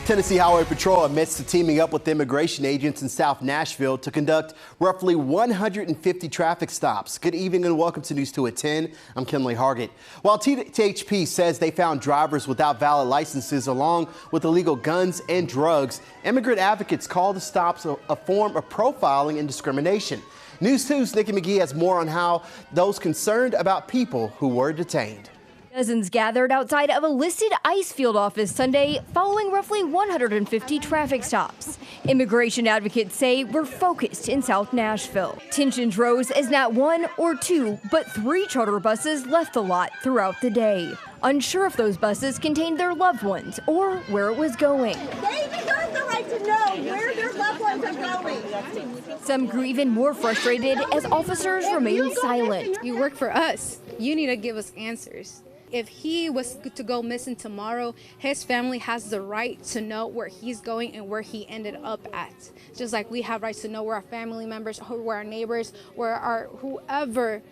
Tennessee Highway Patrol admits to teaming up with immigration agents in South Nashville to conduct roughly 150 traffic stops. Good evening and welcome to News 2 at 10. I'm Kinley Hargett. While THP says they found drivers without valid licenses along with illegal guns and drugs, immigrant advocates call the stops a form of profiling and discrimination. News 2's Nikki McGee has more on how those concerned about people who were detained. Dozens gathered outside of a listed ICE field office Sunday following roughly 150 traffic stops. Immigration advocates say we're focused in South Nashville. Tensions rose as not one or two, but 3 charter buses left the lot throughout the day. Unsure if those buses contained their loved ones or where it was going. They deserve the right to know where their loved ones are going. Some grew even more frustrated as officers remained silent. You work for us. You need to give us answers. If he was to go missing tomorrow, his family has the right to know where he's going and where he ended up at. Just like we have rights to know where our family members, where our neighbors, where our whoever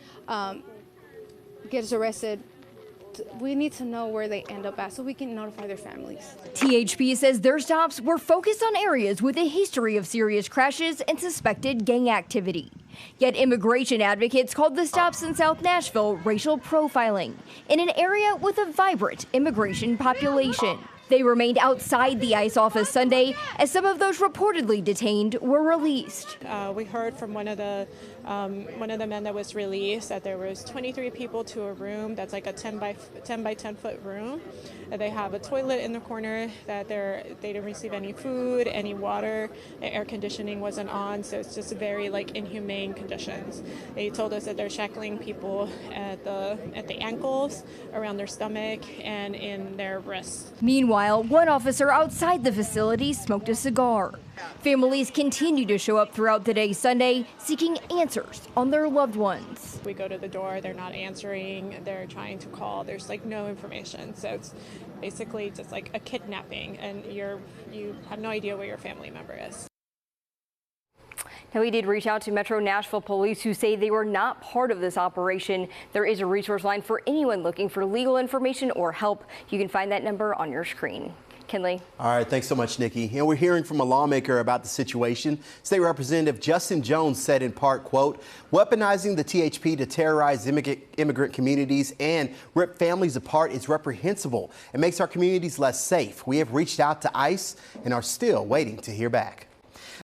gets arrested. We need to know where they end up at so we can notify their families. THP says their stops were focused on areas with a history of serious crashes and suspected gang activity. Yet immigration advocates called the stops in South Nashville racial profiling in an area with a vibrant immigration population. They remained outside the ICE office Sunday as some of those reportedly detained were released. We heard from one of the men that was released that there was 23 people to a room that's like a 10 by 10 foot room. They have a toilet in the corner, that they didn't receive any food, any water, the air conditioning wasn't on, so it's just very inhumane conditions. They told us that they're shackling people at the ankles, around their stomach, and in their wrists. Meanwhile, one officer outside the facility smoked a cigar. Families continue to show up throughout the day Sunday, seeking answers on their loved ones. We go to the door, they're not answering, they're trying to call, there's no information. So it's basically just like a kidnapping, and you have no idea where your family member is. Now, we did reach out to Metro Nashville police, who say they were not part of this operation. There is a resource line for anyone looking for legal information or help. You can find that number on your screen. Kinley. All right, thanks so much, Nikki. And we're hearing from a lawmaker about the situation. State Representative Justin Jones said in part, quote, weaponizing the THP to terrorize immigrant communities and rip families apart is reprehensible and makes our communities less safe. We have reached out to ICE and are still waiting to hear back.